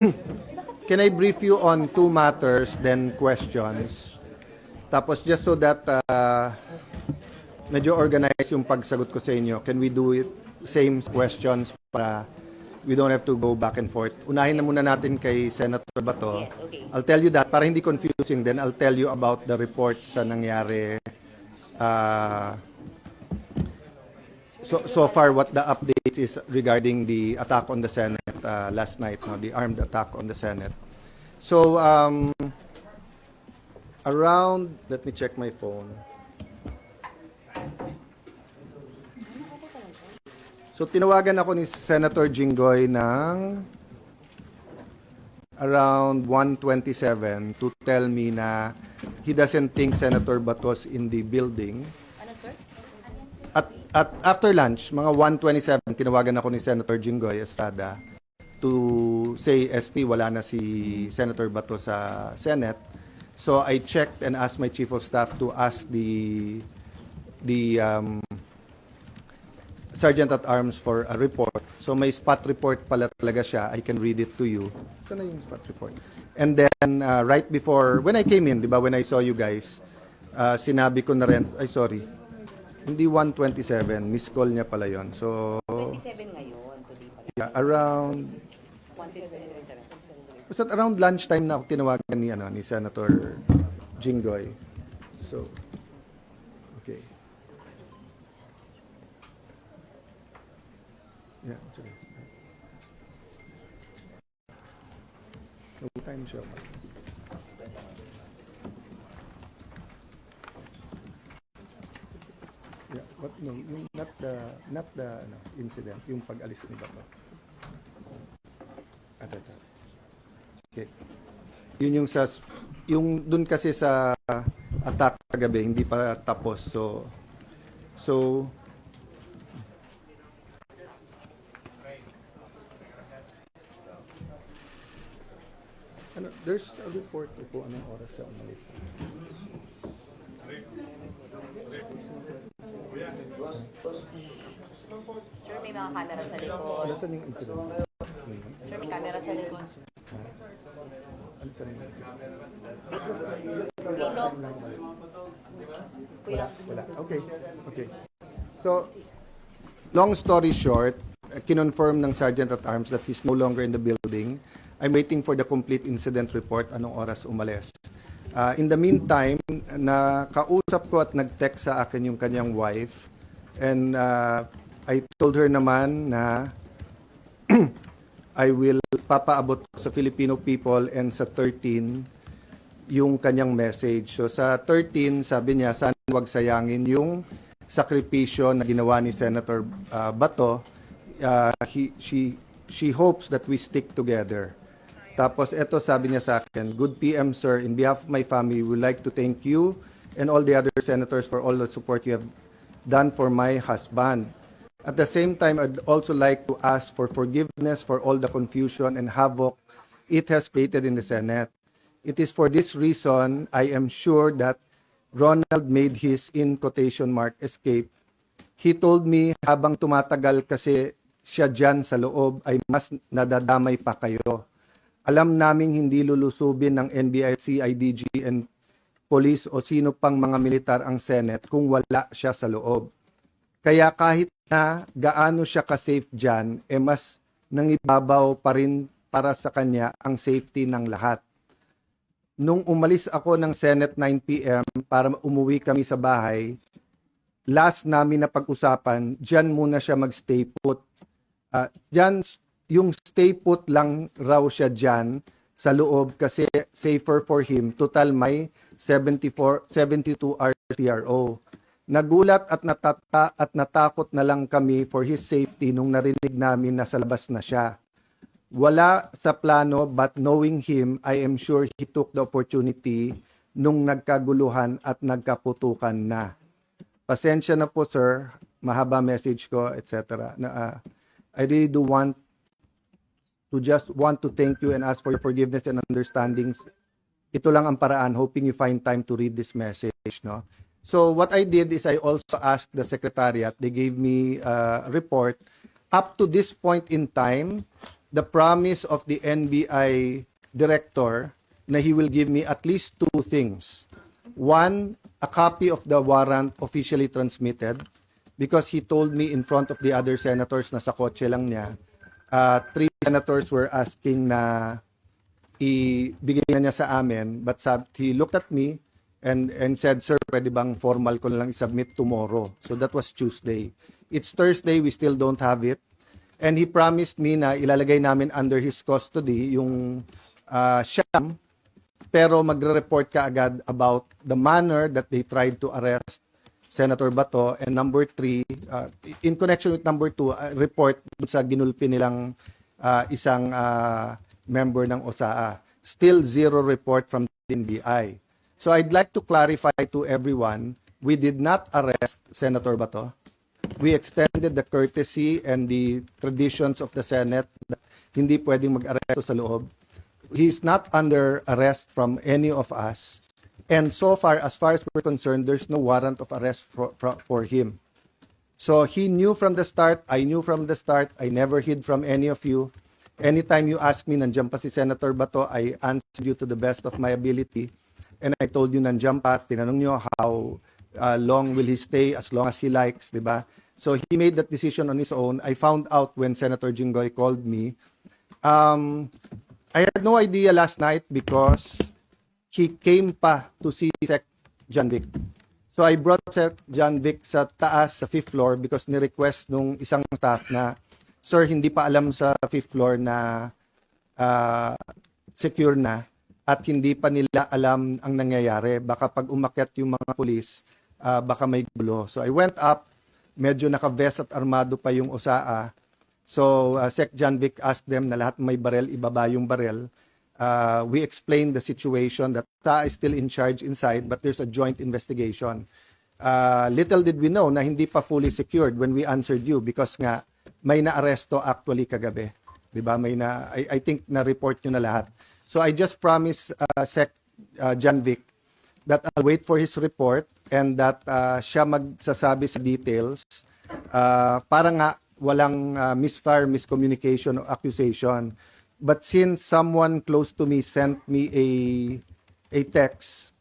Can I brief you on two matters, then questions? Tapos just so that medyo organized yung pagsagot ko sa inyo, can we do it same questions para we don't have to go back and forth? Unahin na muna natin kay Senator Bato. Yes, okay. I'll tell you that para hindi confusing, then I'll tell you about the reports sa nangyari so far, what the update is regarding the attack on the Senate last night, no, the armed attack on the Senate. So around, let me check my phone. So tinawagan ako ni Senator Jinggoy ng around 1:27 to tell me na he doesn't think Senator Batos in the building. Ano, sir? At after lunch, mga 1:27, tinawagan ako ni Senator Jinggoy Estrada to say, SP, wala na si Senator Bato sa Senate. So I checked and asked my Chief of Staff to ask the Sergeant at Arms for a report. So may spot report pala talaga siya. I can read it to you. Ito na yung spot report. And then right before, when I came in, di ba, when I saw you guys, sinabi ko na rin, ay sorry, hindi 1:27, miss call niya pala yon. So 27 ngayon, today pala. yeah, around 1:27. basta around lunchtime na ako tinawagan ni Senator Jinggoy. So okay. Yeah, so that's right. No time siya. Yeah, what no, yung not the incident, yung pag-alis ni Bato. Ito. Okay. Yun yung dun kasi sa attack kagabi hindi pa tapos. So there's a report po anong oras siya umalis. Sir, may mga camera sa likod. Nasaan yung incident? Sir, may camera sa likod. Ano sa rin? Lino. Kuya. Wala. Okay. So, long story short, kinonfirm ng Sergeant at Arms that he's no longer in the building. I'm waiting for the complete incident report, anong oras umalis. In the meantime, nakausap ko at nag-text sa akin yung kanyang wife. And I told her naman na I will papaabot sa Filipino people and sa 13 yung kanyang message. So sa 13, sabi niya, sana wag sayangin yung sakripisyo na ginawa ni Senator Bato. She hopes that we stick together. Tapos eto sabi niya sa akin, good PM sir, in behalf of my family, we would like to thank you and all the other senators for all the support you have done for my husband. At the same time, I'd also like to ask for forgiveness for all the confusion and havoc it has created in the Senate. It is for this reason, I am sure that Ronald made his, in quotation mark, escape. He told me habang tumatagal kasi siya dyan sa loob ay mas nadadamay pa kayo. Alam naming hindi lulusubin ng NBI, CIDG, and police o sino pang mga militar ang Senate kung wala siya sa loob. Kaya kahit na gaano siya ka-safe dyan, mas nangibabaw pa rin para sa kanya ang safety ng lahat. Nung umalis ako ng Senate 9 p.m. para umuwi kami sa bahay, last namin na pag-usapan, dyan muna siya mag-stay put. Dyan, yung stay put lang raw siya dyan sa loob kasi safer for him. Total may 72 hours TRO. Nagulat at natakot na lang kami for his safety nung narinig namin na sa labas na siya. Wala sa plano but knowing him, I am sure he took the opportunity nung nagkaguluhan at nagkaputukan na. Pasensya na po sir, mahaba message ko, etc. I really do want to thank you and ask for your forgiveness and understandings. Ito lang ang paraan, hoping you find time to read this message, no? So what I did is I also asked the Secretariat, they gave me a report. Up to this point in time, the promise of the NBI director na he will give me at least two things. One, a copy of the warrant officially transmitted because he told me in front of the other senators na sa kotse lang niya. Three senators were asking na ibigay na niya sa amin, but he looked at me and said, "Sir, pwede bang formal ko na lang isubmit tomorrow?" So that was Tuesday. It's Thursday, we still don't have it. And he promised me na ilalagay namin under his custody yung siyam, pero magre-report ka agad about the manner that they tried to arrest Senator Bato. And number three, in connection with number two, report sa ginulpi nilang isang member ng OSAA. Still zero report from the NBI. So I'd like to clarify to everyone, we did not arrest Senator Bato. We extended the courtesy and the traditions of the Senate that hindi pwedeng mag-aresto sa loob. He's not under arrest from any of us. And so far as we're concerned, there's no warrant of arrest for him. So he knew from the start, I knew from the start, I never hid from any of you. Anytime you ask me, nandiyan pa si Senator Bato, I answered you to the best of my ability. And I told you nandiyan pa, tinanong nyo how long will he stay, as long as he likes, di ba? So he made that decision on his own. I found out when Senator Jinggoy called me. I had no idea last night because he came pa to see Sec John Vic. So I brought Sec John Vic sa taas, sa 5th floor, because ni-request nung isang staff na, "Sir, hindi pa alam sa 5th floor na secure na at hindi pa nila alam ang nangyayari. Baka pag umakyat yung mga pulis, baka may gulo." So I went up, medyo naka-vest at armado pa yung OSAA. So Sec John Vic asked them na lahat may barel, ibaba yung barel. We explained the situation that OSAA is still in charge inside, but there's a joint investigation. Little did we know na hindi pa fully secured when we answered you because nga may na-aresto actually kagabi. Diba? I think na-report nyo na lahat. So I just promised Sec John Vic that I'll wait for his report and that siya magsasabi sa details para nga walang miscommunication or accusation. But since someone close to me sent me a text,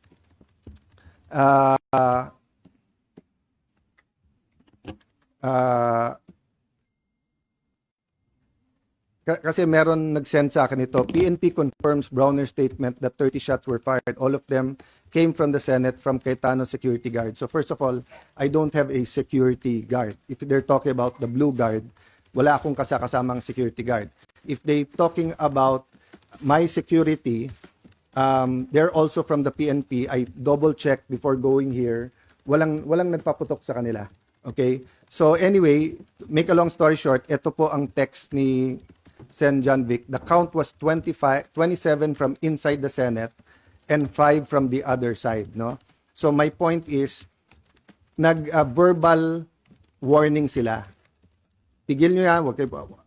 kasi meron nag-send sa akin ito. PNP confirms Browner's statement that 30 shots were fired. All of them came from the Senate from Cayetano security guard. So first of all, I don't have a security guard. If they're talking about the blue guard, wala akong kasamang security guard. If they talking about my security, they're also from the PNP. I double-checked before going here. Walang nagpaputok sa kanila. Okay? So anyway, make a long story short, ito po ang text ni Sen John Vic. The count was 27 from inside the Senate and 5 from the other side, no? So my point is, verbal warning sila. Tigil nyo yan,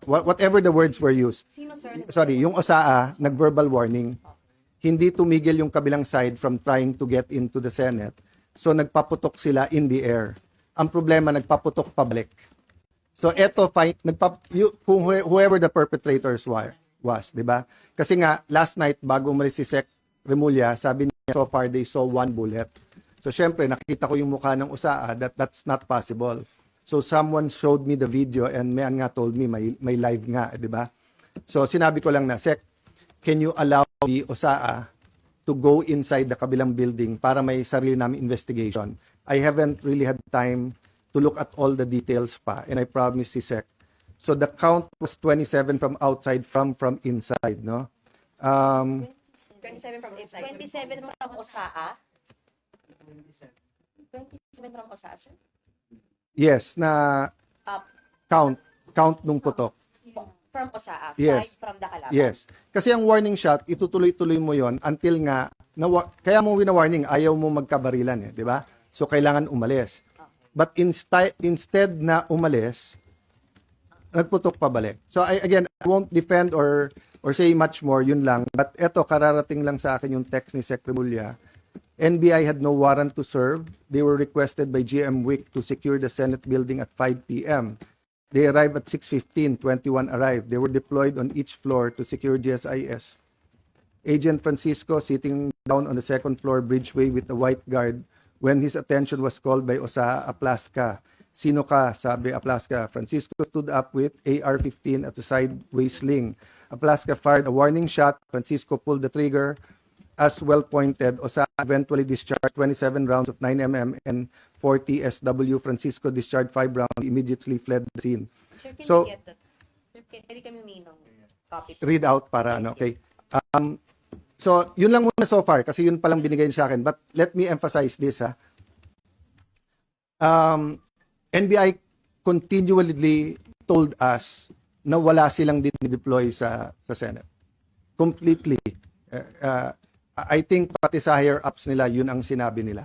whatever the words were used. Sino, sir? Sorry, yung OSAA, nag-verbal warning. Hindi tumigil yung kabilang side from trying to get into the Senate. So nagpaputok sila in the air. Ang problema, nagpaputok pabalik. So eto, whoever the perpetrators was, di ba? Kasi nga, last night, bago umalis si Sec Remulla, sabi niya, so far they saw 1 bullet. So syempre, nakita ko yung mukha ng OSAA, that's not possible. So someone showed me the video and may nga told me may live nga, di ba? So sinabi ko lang na, Sec, can you allow the OSAA to go inside the kabilang building para may sarili namin investigation? I haven't really had time to look at all the details pa, and I promised si Sec. So the count was 27 from outside, from inside, no? 27 from inside. 27 from OSAA? 27 from OSAA, sir? Yes, na count nung putok. From OSAA, Yes. 5 from the kalaban. Yes. Kasi ang warning shot, itutuloy-tuloy mo yon until nga, kaya mo wina-warning, ayaw mo magkabarilan, di ba? So kailangan umalis. But instead na umalis, nagputok pabalik. So I won't defend or say much more, yun lang. But eto, kararating lang sa akin yung text ni Sec Remulla. NBI had no warrant to serve. They were requested by GM Wick to secure the Senate building at 5 p.m. They arrived at 6:15, 21 arrived. They were deployed on each floor to secure GSIS. Agent Francisco sitting down on the second floor bridgeway with a white guard when his attention was called by Osa Aplasca. Sino ka? Sabi Aplasca. Francisco stood up with AR-15 at the sideways sling. Aplasca fired a warning shot. Francisco pulled the trigger. As well pointed, Osa eventually discharged 27 rounds of 9mm and 40 SW. Francisco discharged 5 rounds, immediately fled the scene. Sir, can So- we get that? Sir, pwede kami humingi ng copy. Read out para ano, okay? So, yun lang muna so far kasi yun palang binigay niya sa akin. But let me emphasize this, ha. NBI continually told us na wala silang dinideploy sa Senate. Completely. I think pati sa higher-ups nila, yun ang sinabi nila.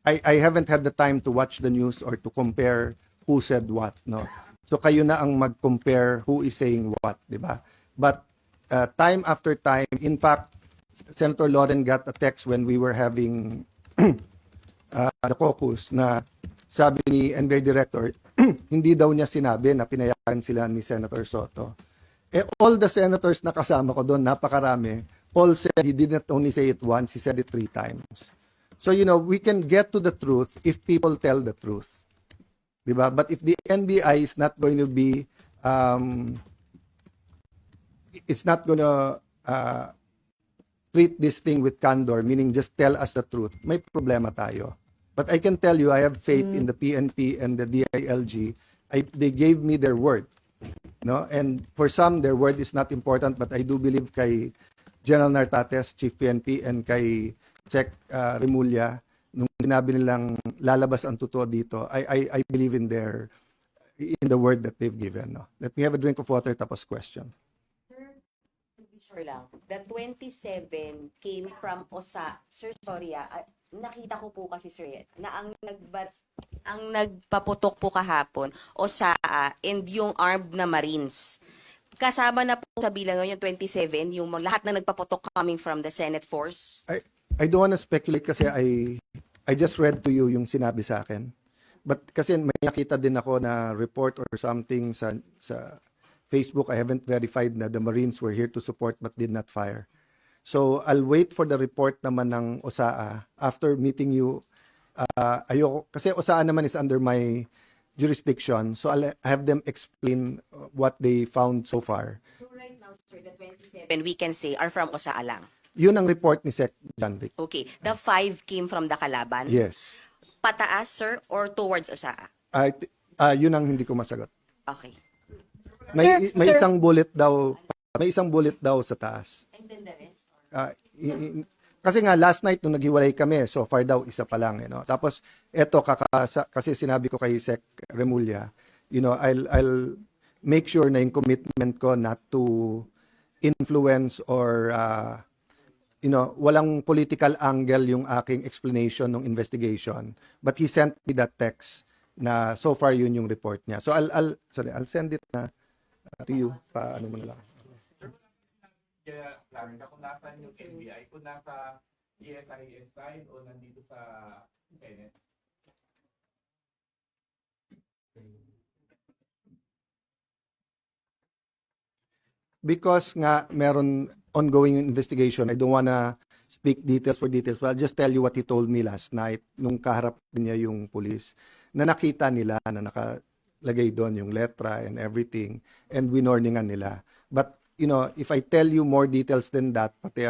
I haven't had the time to watch the news or to compare who said what, no? So kayo na ang mag-compare who is saying what, di ba? But time after time, in fact, Senator Loren got a text when we were having the caucus na sabi ni NBI Director, hindi daw niya sinabi na pinayagan sila ni Senator Soto. All the senators na kasama ko doon, napakarami, all said he did not only say it once, he said it 3 times. So, we can get to the truth if people tell the truth. Diba? But if the NBI is not going to be, it's not going to treat this thing with candor, meaning just tell us the truth, may problema tayo. But I can tell you, I have faith in the PNP and the DILG. They gave me their word. No? And for some, their word is not important, but I do believe kay General Nartates, Chief PNP, and kay Sec Remulla, nung sinabi nilang lalabas ang totoo dito, I believe in the word that they've given. No? Let me have a drink of water, tapos question. Sir, to be sure lang, the 27 came from OSA. Sir, sorry nakita ko po kasi sir na ang nagpaputok po kahapon OSA and yung armed na Marines. Kasama na po sa bilang yung 27, yung lahat na nagpaputok coming from the Senate force. I don't want to speculate kasi I just read to you yung sinabi sa akin. But kasi may nakita din ako na report or something sa Facebook. I haven't verified na the Marines were here to support but did not fire. So I'll wait for the report naman ng OSAA after meeting you. Ayoko kasi OSAA naman is under my jurisdiction. So I'll have them explain what they found so far. So right now, sir, the 27 we can say are from OSAA lang. Yun ang report ni Sec. Janvic. Okay. The 5 came from the Kalaban? Yes. Pataas, sir, or towards OSAA? Yun ang hindi ko masagot. Okay. May Sir. isang bullet daw sa taas. And then the rest? Kasi nga last night nung naghiwalay kami, so far daw isa pa lang, Tapos eto kasi sinabi ko kay Sec Remulla, I'll make sure na yung commitment ko not to influence or walang political angle yung aking explanation ng investigation. But he sent me that text na so far yun yung report niya. So I'll send it na to you paano mo na lang. Kaya clarify kung nasa yung NBI, kung nasa GSIS side o nandito sa Senate. Because nga meron ongoing investigation, I don't wanna speak details for details, but I'll just tell you what he told me last night nung kaharap niya yung police, na nakita nila na nakalagay doon yung letra and everything, and winorningan nila. But if I tell you more details than that, pati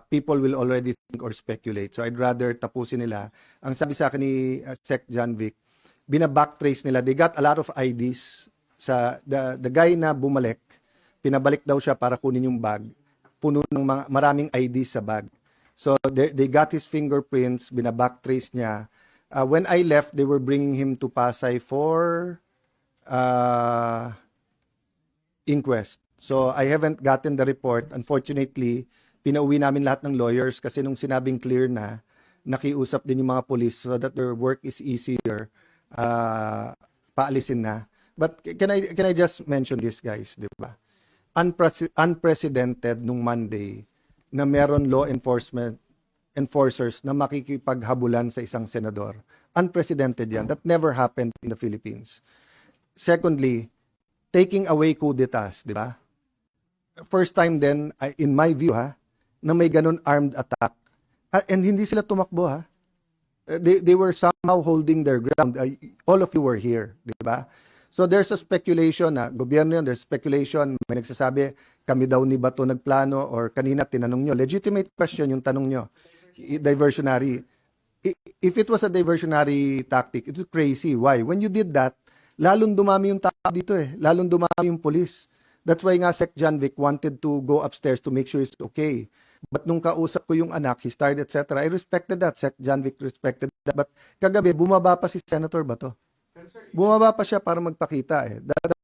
people will already think or speculate. So I'd rather tapusin nila. Ang sabi sa akin ni Sec Janvic, bina-backtrace nila. They got a lot of IDs. Sa the guy na bumalik, pinabalik daw siya para kunin yung bag. Puno ng maraming IDs sa bag. So they got his fingerprints, bina-backtrace niya. When I left, they were bringing him to Pasay for inquest. So I haven't gotten the report. Unfortunately, pinauwi namin lahat ng lawyers kasi nung sinabing clear na, nakiusap din yung mga police so that their work is easier, paalisin na. But can I just mention this, guys, di ba? Unprecedented nung Monday na meron law enforcers na makikipaghabulan sa isang senador. Unprecedented yan. That never happened in the Philippines. Secondly, taking away coup d'etats, di ba? First time then, in my view na may ganun armed attack. And hindi sila tumakbo They were somehow holding their ground. All of you were here, di ba? So there's a speculation na gobyerno yun, there's speculation, may nagsasabi, kami daw ni Bato nagplano, or kanina tinanong nyo, legitimate question yung tanong nyo, diversionary. If it was a diversionary tactic, it was crazy. Why? When you did that, lalong dumami yung tao dito lalong dumami yung police. That's why nga Sec. John Vic wanted to go upstairs to make sure it's okay. But nung kausap ko yung anak, he started, etc. I respected that. Sec. John Vic respected that. But kagabi, bumaba pa si Senator Bato. Bumaba pa siya para magpakita That